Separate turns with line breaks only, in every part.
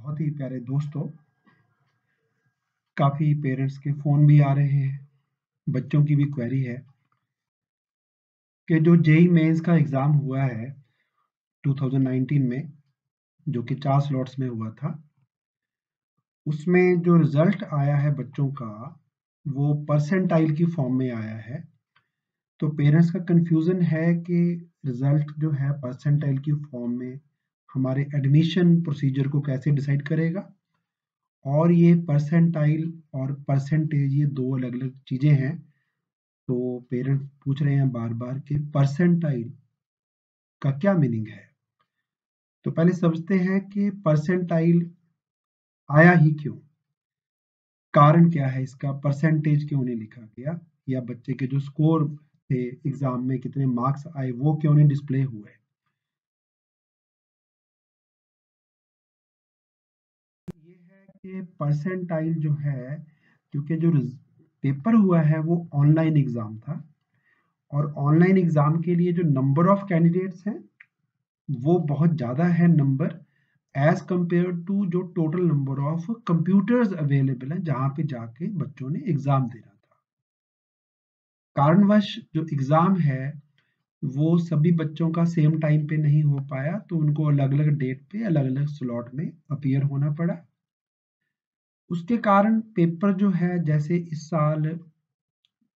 बहुत ही प्यारे दोस्तों, काफ़ी पेरेंट्स के फ़ोन भी आ रहे हैं, बच्चों की भी क्वेरी है कि जो जेईई मेंस का एग्ज़ाम हुआ है 2019 में, जो कि 4 स्लॉट्स में हुआ था, उसमें जो रिज़ल्ट आया है बच्चों का, वो परसेंटाइल की फ़ॉर्म में आया है। तो पेरेंट्स का कन्फ्यूज़न है कि रिज़ल्ट जो है परसेंटाइल की फ़ॉर्म में हमारे एडमिशन प्रोसीजर को कैसे डिसाइड करेगा और ये परसेंटाइल और परसेंटेज ये 2 अलग-अलग चीज़ें हैं। तो पेरेंट्स पूछ रहे हैं बार-बार कि परसेंटाइल का क्या मीनिंग है? तो पहले समझते हैं कि परसेंटाइल आया ही क्यों? कारण क्या है इसका? परसेंटेज क्यों नहीं लिखा गया? या बच्चे के जो स्कोर थे एग्ज़ाम में कितने मार्क्स आए वो क्यों नहीं डिस्प्ले हुए? ये है कि परसेंटाइल जो है, क्योंकि जो पेपर हुआ है वो ऑनलाइन एग्ज़ाम था और ऑनलाइन एग्ज़ाम के लिए जो नंबर ऑफ कैंडिडेट्स हैं, वो बहुत ज़्यादा है नंबर एज कंपेयर टू जो total number of computers available हैं जहाँ पे जाके बच्चों ने एग्जाम देना था। कारणवश जो एग्जाम है वो सभी बच्चों का सेम टाइम पे नहीं हो पाया, तो उनको अलग अलग डेट पे अलग अलग स्लॉट में अपीयर होना पड़ा। उसके कारण पेपर जो है, जैसे इस साल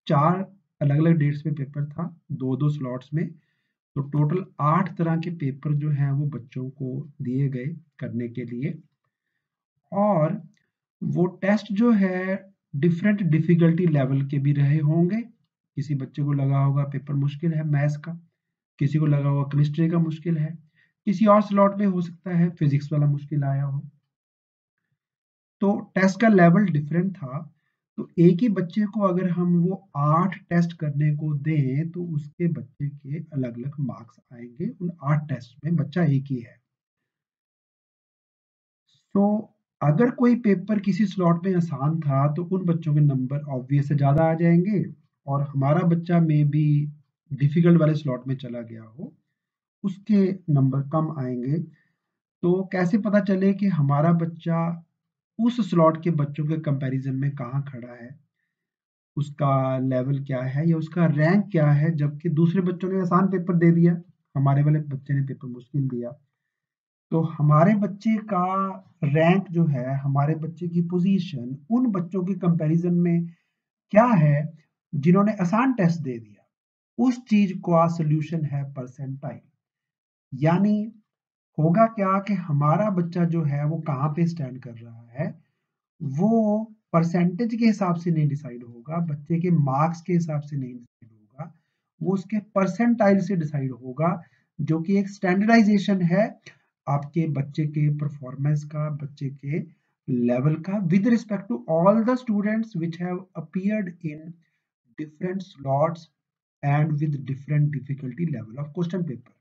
4 अलग अलग डेट्स पे पेपर था, दो दो स्लॉट्स में, तो टोटल 8 तरह के पेपर जो हैं वो बच्चों को दिए गए करने के लिए। और वो टेस्ट जो है डिफरेंट डिफिकल्टी लेवल के भी रहे होंगे। किसी बच्चे को लगा होगा पेपर मुश्किल है मैथ्स का, किसी को लगा होगा केमिस्ट्री का मुश्किल है, किसी और स्लॉट में हो सकता है फिजिक्स वाला मुश्किल आया हो। तो टेस्ट का लेवल डिफरेंट था। तो एक ही बच्चे को अगर हम वो 8 टेस्ट करने को दें तो उसके बच्चे के अलग-अलग मार्क्स आएँगे। उन 8 टेस्ट में बच्चा एक ही है। तो अगर कोई पेपर किसी स्लॉट में आसान था तो उन बच्चों के नंबर ऑब्वियस से ज़्यादा आ जाएँगे, और हमारा बच्चा मे बी डिफ़िकल्ट वाले स्लॉट में चला गया हो, उसके नंबर कम आएँगे। तो कैसे पता चले कि हमारा बच्चा उस स्लॉट के बच्चों के कंपैरिज़न में कहाँ खड़ा है? उसका लेवल क्या है या उसका रैंक क्या है? जबकि दूसरे बच्चों ने आसान पेपर दे दिया, हमारे वाले बच्चे ने पेपर मुश्किल दिया। तो हमारे बच्चे का रैंक जो है, हमारे बच्चे की पोजीशन उन बच्चों के कंपैरिजन में क्या है जिन्होंने आसान टेस्ट दे दिया, उस चीज का सॉल्यूशन है परसेंटाइल। यानी होगा क्या कि हमारा बच्चा जो है वो कहाँ पे स्टैंड कर रहा है, वो परसेंटेज के हिसाब से नहीं डिसाइड होगा, बच्चे के मार्क्स के हिसाब से नहीं डिसाइड होगा, वो उसके परसेंटाइल से डिसाइड होगा, जो कि एक स्टैंडर्डाइजेशन है आपके बच्चे के परफॉर्मेंस का, बच्चे के लेवल का, with respect to all the students which have appeared in different slots and with different difficulty level of question paper.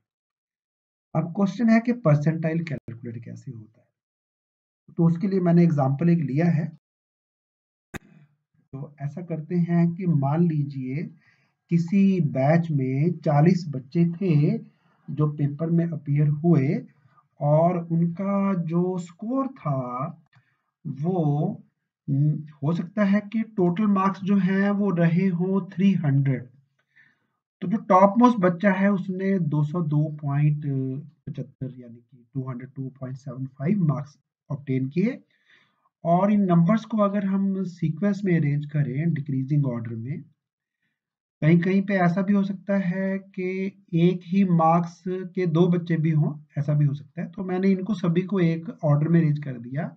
अब क्वेश्चन है कि परसेंटाइल कैलकुलेट कैसे होता है। तो उसके लिए मैंने एग्जांपल एक लिया है। तो ऐसा करते हैं कि मान लीजिए किसी बैच में 40 बच्चे थे जो पेपर में अपीयर हुए, और उनका जो स्कोर था वो हो सकता है कि टोटल मार्क्स जो हैं वो रहे हो 300। तो जो टॉप मोस्ट बच्चा है उसने 202.75 यानी कि 202.75 मार्क्स ऑब्टेन किए। और इन नंबर्स को अगर हम सीक्वेंस में अरेंज करें डिक्रीजिंग ऑर्डर में, कहीं-कहीं पे ऐसा भी हो सकता है कि एक ही मार्क्स के 2 बच्चे भी हों, ऐसा भी हो सकता है। तो मैंने इनको सभी को एक ऑर्डर में अरेंज कर दिया।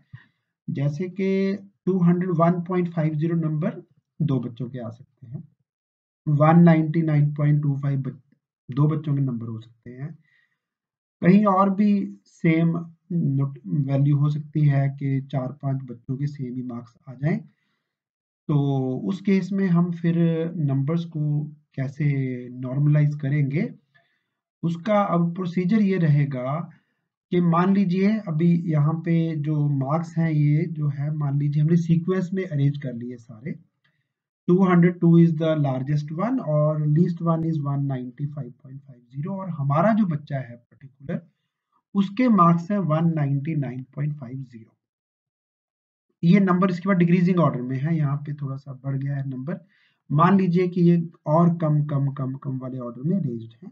जैसे कि 201.50 नंबर 2 बच्चों के आ सकते हैं। 199.25 2 बच्चों के नंबर हो सकते हैं। कहीं और भी सेम नोट वैल्यू हो सकती है कि 4-5 बच्चों के सेम ही मार्क्स आ जाएँ। तो उस केस में हम फिर नंबर्स को कैसे नॉर्मलाइज़ करेंगे, उसका अब प्रोसीजर ये रहेगा कि मान लीजिए अभी यहाँ पे जो मार्क्स हैं ये जो है, मान लीजिए हमने सीक्वेंस में अरेंज कर लिए सारे। 202 इज़ द लार्जेस्ट वन और लीस्ट वन इज़ 195.50, और हमारा जो बच्चा है पर्टिकुलर उसके मार्क्स हैं 199.50। ये नंबर इसके बाद डिक्रीजिंग ऑर्डर में है, यहाँ पे थोड़ा सा बढ़ गया है नंबर। मान लीजिए कि ये और कम कम कम कम वाले ऑर्डर में अरेंज्ड है,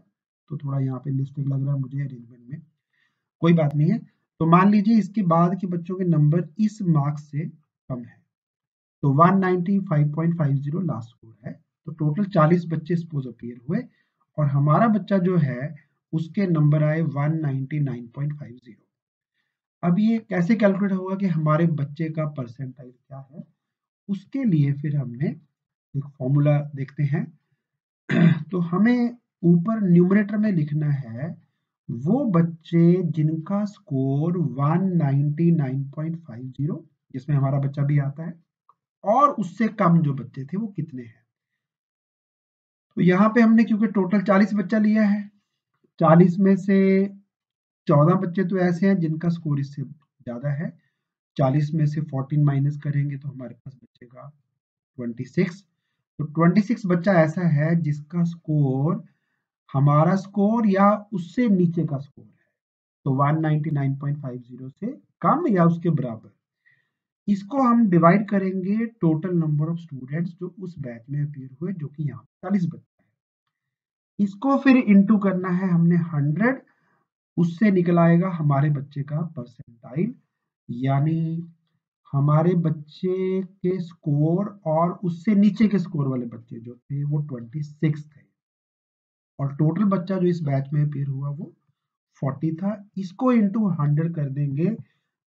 तो थोड़ा यहाँ पे मिस्टेक लग रहा है मुझे अरेंजमेंट में, कोई बात नहीं है। तो मान लीजिए इसके बाद के बच्चों के नंबर इस मार्क्स से कम है, तो 195.50 लास्ट स्कोर है, तो टोटल 40 बच्चे सपोज अपीयर हुए और हमारा बच्चा जो है उसके नंबर आए 199.50। अब ये कैसे कैलकुलेट होगा कि हमारे बच्चे का परसेंटाइल क्या है, उसके लिए फिर हमने एक फॉर्मूला देखते हैं। तो हमें ऊपर न्यूमरेटर में लिखना है वो बच्चे जिनका स्कोर 199.50, जिसमें हमारा बच्चा भी आता है, और उससे कम जो बच्चे थे वो कितने हैं। तो यहाँ पे हमने क्योंकि टोटल 40 बच्चा लिया है, 40 में से 14 बच्चे तो ऐसे हैं जिनका स्कोर इससे ज्यादा है, 40 में से 14 माइनस करेंगे तो हमारे पास बचेगा 26। तो 26 बच्चा ऐसा है जिसका स्कोर हमारा स्कोर या उससे नीचे का स्कोर है, तो 199.50 से कम या उसके बराबर। इसको हम डिवाइड करेंगे टोटल नंबर ऑफ स्टूडेंट्स जो उस बैच में अपीयर हुए, जो कि यहाँ 40 बच्चा है। इसको फिर इंटू करना है हमने 100, उससे निकल आएगा हमारे बच्चे का परसेंटाइल, यानी हमारे बच्चे के स्कोर और उससे नीचे के स्कोर वाले बच्चे जो थे वो 26 थे, और टोटल बच्चा जो इस बैच में अपीयर हुआ वो 40 था। इसको इंटू 100 कर देंगे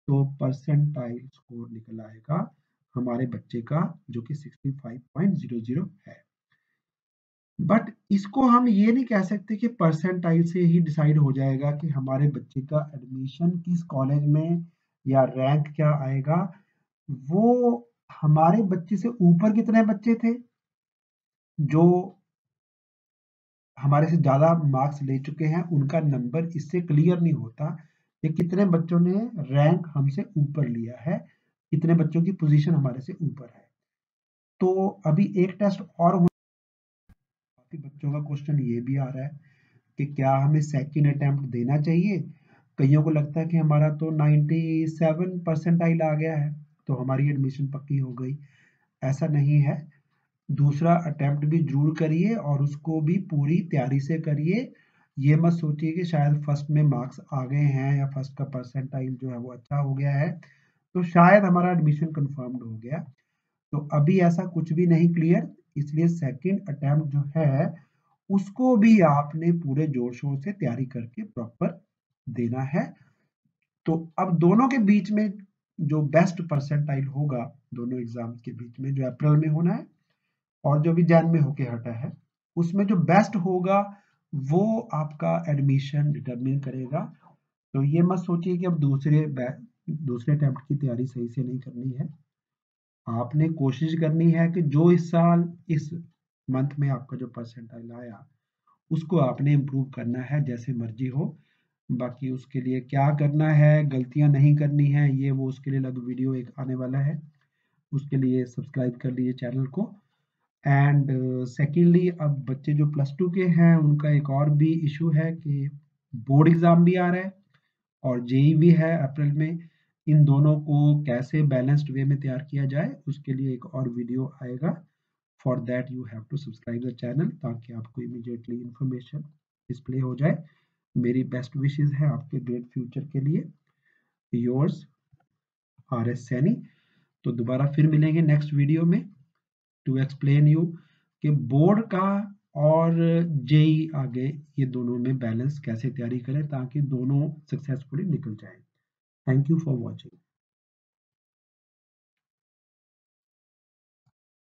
तो परसेंटाइल स्कोर निकल आएगा हमारे बच्चे का, जो कि 65.00 है। बट इसको हम ये नहीं कह सकते कि परसेंटाइल से ही डिसाइड हो जाएगा कि हमारे बच्चे का एडमिशन किस कॉलेज में या रैंक क्या आएगा। वो हमारे बच्चे से ऊपर कितने बच्चे थे जो हमारे से ज्यादा मार्क्स ले चुके हैं, उनका नंबर इससे क्लियर नहीं होता कि कितने बच्चों ने रैंक हमसे ऊपर लिया है, कितने बच्चों की पोजीशन हमारे से ऊपर है। तो अभी एक टेस्ट और काफी बच्चों का क्वेश्चन ये भी आ रहा है कि क्या हमें सेकंड अटेम्प्ट देना चाहिए। कईयों को लगता है कि हमारा तो 97 परसेंटाइल आ गया है तो हमारी एडमिशन पक्की हो गई। ऐसा नहीं है, दूसरा अटेम्प्ट भी जरूर करिए और उसको भी पूरी तैयारी से करिए। ये मत सोचिए कि शायद फर्स्ट में मार्क्स आ गए हैं या फर्स्ट का परसेंटाइल जो है वो अच्छा हो गया है तो शायद हमारा एडमिशन कंफर्म्ड हो गया। तो अभी ऐसा कुछ भी नहीं क्लियर, इसलिए सेकंड अटेम्प्ट जो है उसको भी आपने पूरे जोर शोर से तैयारी करके प्रॉपर देना है। तो अब दोनों के बीच में जो बेस्ट परसेंटाइल होगा, दोनों एग्जाम के बीच में जो अप्रैल में होना है और जो भी जैन में होके हटा है, उसमें जो बेस्ट होगा वो आपका एडमिशन डिटरमिन करेगा। तो ये मत सोचिए कि अब दूसरे अटेम्प्ट की तैयारी सही से नहीं करनी है। आपने कोशिश करनी है कि जो इस साल इस मंथ में आपका जो परसेंटाइल आया उसको आपने इम्प्रूव करना है जैसे मर्जी हो। बाकी उसके लिए क्या करना है, गलतियां नहीं करनी है, ये वो उसके लिए अलग वीडियो एक आने वाला है, उसके लिए सब्सक्राइब कर लीजिए चैनल को। एंड सेकेंडली अब बच्चे जो +2 के हैं उनका एक और भी इशू है कि बोर्ड एग्जाम भी आ रहा है और जेई भी है अप्रैल में। इन दोनों को कैसे बैलेंस्ड वे में तैयार किया जाए उसके लिए एक और वीडियो आएगा। For that you have to subscribe the channel ताकि आपको इमीडिएटली इंफॉर्मेशन डिस्प्ले हो जाए। मेरी बेस्ट विशेस है आपके ग्रेट फ्यूचर के लिए। Yours RS Saini. तो दोबारा फिर मिलेंगे नेक्स्ट वीडियो में टू एक्सप्लेन यू कि बोर्ड का और जेई आगे ये दोनों में बैलेंस कैसे तैयारी करें ताकि दोनों सक्सेसफुली निकल जाए। Thank you for watching.